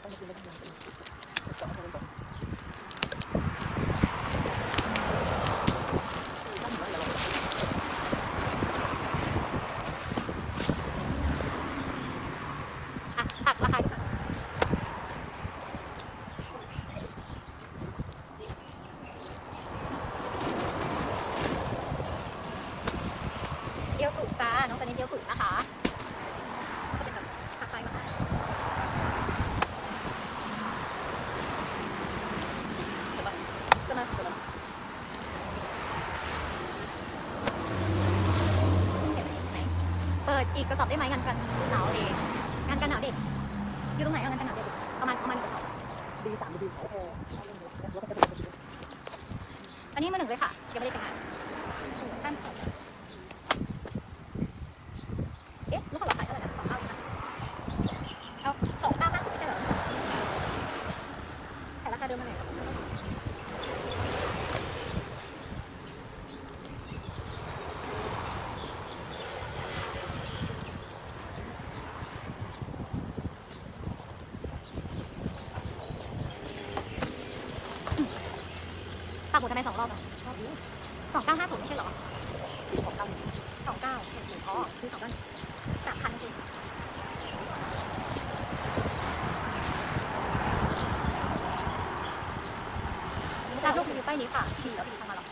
ตักราคาเอวสูงจ้าน้องจะเน้นเอวสูงนะคะก็เป็นแบบขาไซส์มาก็มาเปิดอีกกระสอบได้ไหมงานกันหนาวเด็กงานกันหนาวเด็กอยู่ตรงไหนงานกันหนาวเด็กประมาณ1กระสอบD3 D เขาพออันนี้มือ1เลยค่ะยังไม่ได้ใช้งานท่านเอ๊ะลูกค้าขายเท่าไหร่นะ2,900นะเอา2,950ไม่ใช่เหรอขายราคาเดิมมาไหนปากหมดทำไม2 รอบอ่ะรอบนี้2950ไม่ใช่เหรอ29อ๋อคือ2 ด้าน3,000คือรับลูกรีวิวป้ายนี้ค่ะมีแล้วรีวิวทำมาหรอ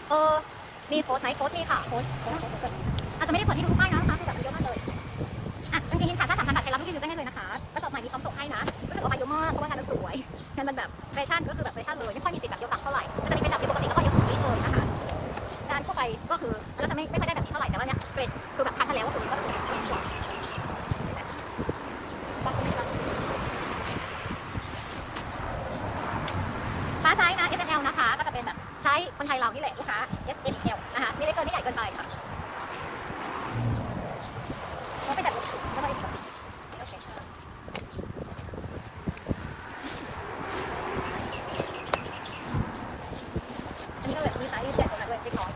มีโค้ดไหมโค้ดมีค่ะโค้ดอาจจะไม่ได้เปิดให้ดูทุกป้ายนะคะคือแบบเยอะมากเลยอ่ะกางเกงยีนขาสั้น3,000 บาทใครรับลูกรีวิวแจ้งให้เลยนะคะกระสอบใหม่นี้พร้อมส่งให้นะรู้สึกว่าไปเยอะมากเพราะว่างานมันสวยงานมันแบบแฟชั่นก็คือแบบแฟชั่นเลยไม่ค่อยมีติดแบบเยอะตังเท่าไหร่จะมีเป็นแบบปกติแล้วก็เยอะสุดนี้เลยนะคะงานทั่วไปก็คือมันก็จะไม่ค่อยได้แบบนี้เท่าไหร่แต่ว่าเนี้ยเกรดคือแบบคัดมาแล้วก็คือก็จะสวยป้าไซส์นะ S M L นะคะก็จะเป็นแบบไซส์คนไทยเรานี่แหละลูกค้า S M L นะคะนี่เล็กเกินนี่ใหญ่เกินไปค่ะก็ไปจัดรถสูงแล้วก็อีกแบบโอเคใช่อันนี้ก็แบบมีไซส์ใหญ่กว่าด้วยเล็กน้อย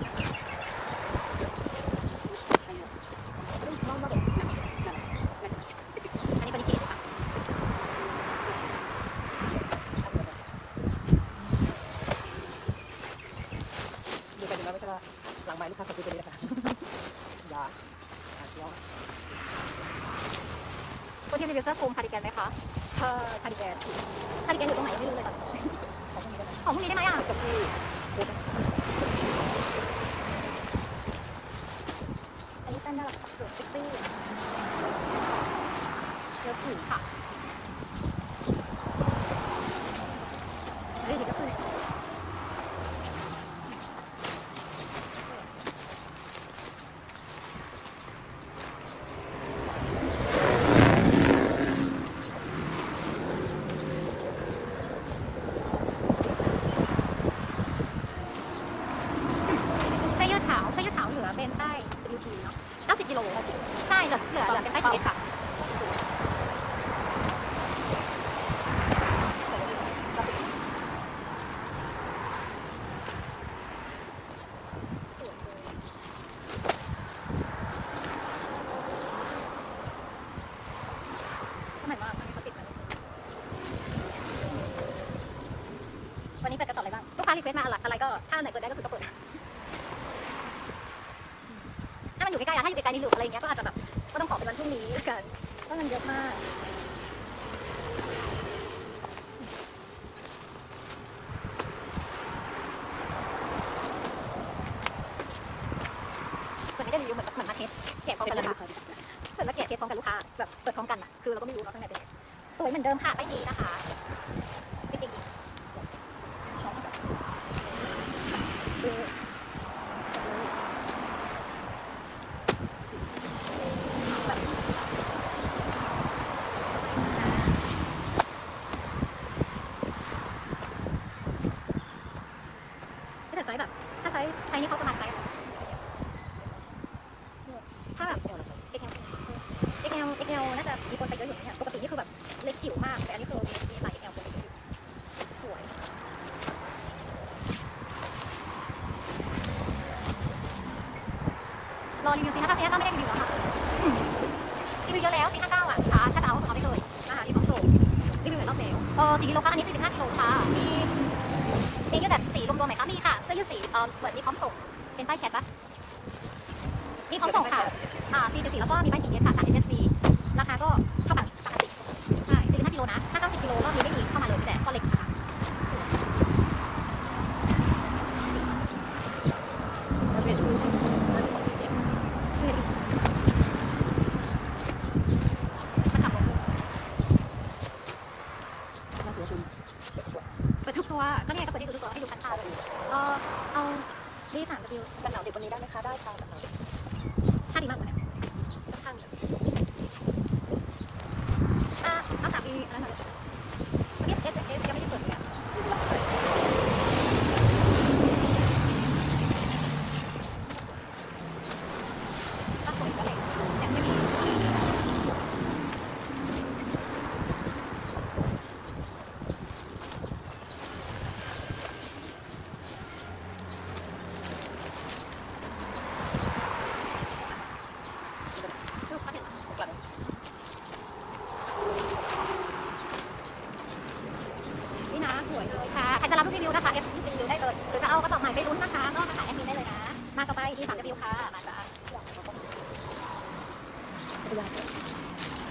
อันนี้เป็นที่ค่ะดูกันดูนะไม่ใช่ว่าหลังไม้ลูกค้าขับซื้อตัวนี้นะคะยาคนที่รีวิวเสื้อคลุมคาร์ดิแกนไหมคะคาร์ดิแกนอยู่ตรงไหนไม่รู้เลยตอนนี้ของพวกนี้ได้ไหมอ่ะกับพี่อันนี้สั้นน่ารักสวยเซ็กซี่เลือกผืนค่ะเฮ้ยเดี๋ยวก็คือเสื้อยืดขาวเหลือเป็นใต้ WT เนาะ90 กิโลใช่เหลือเป็นใต้ชีวิตค่ะวันนี้เปิดกระสอบอะไรบ้างลูกค้ารีเควสต์มาอะไรก็ถ้าไหนเปิดได้ก็คือก็เปิดถ้ามันอยู่ใกล้ๆถ้าอยู่ใกล้ๆนี่หรืออะไรเงี้ยก็อาจจะแบบก็ต้องขอเป็นวันพรุ่งนี้กันเพราะมันเยอะมากเปิดไม่ได้รีวิวเหมือนมาเทสแกะพร้อมกันเลยค่ะเปิดแล้วแกะเทสพร้อมกันลูกค้าแบบเปิดพร้อมกันอ่ะคือเราก็ไม่รู้เราข้างในเป็นไงสวยเหมือนเดิมค่ะไม่ดีนะคะไม่ดีช็อปแต่ไซส์แบบถ้าไซส์นี้เขาประมาณไซส์ถ้าแบบ XL น่าจะมีคนไปเยอะอยู่เนี่ยปกตินี่คือแบบเล็กจิ๋วมากแต่อันนี้คือมีไซส์ XL คนสวยรอรีวิว459 459ไม่ได้รีวิวแล้วค่ะรีวิวเยอะแล้ว459อ่ะถ้าจะเอาก็เอาไปเลยนะคะที่ของโซ่รีวิวเหมือนรอบเซล กี่กิโลคะอันนี้45กิโลค่ะมียืดแบบสีรวมๆไหมคะมีค่ะเสื้อยืดสีเหมือนมีพร้อมส่งเป็นป้ายแคทปะมีพร้อมส่งค่ะ4.4แล้วก็มีป้าย TS ค่ะ3 SSB ราคาก็เท่ากันปกติใช่45กิโลนะถ้า90กิโลรอบนี้ไม่มีเข้ามาเลยมีแต่ข้อเล็กค่ะมันเป็นชื่อมันสองเนี่ย มันจับลง น่าจะเป็นเด็กกว่า เปิดทุกตัวก็เนี่ยก็เปิดให้ดูทุกตัวให้ดูชัดๆเลยเอาดี3 W กันหนาวเด็กวันนี้ได้ไหมคะได้ค่ะกันหนาวเด็ก ค่าดีมากเลยข้างเอา3 B แล้วหน่อยวันนี้ S ยังไม่ได้เปิดเลยก็สวยก็เลยแต่ไม่มีรูปเขาเห็น กลับ นี่นะสวยเลยค่ะใครจะรับรูปรีวิวนะคะ F รีวิวได้เลยหรือจะเอากระสอบใหม่ไปลุ้นนะคะก็มาขายแอดมินได้เลยนะมาต่อไปที่3 W ค่ะมาจ้า พยายาม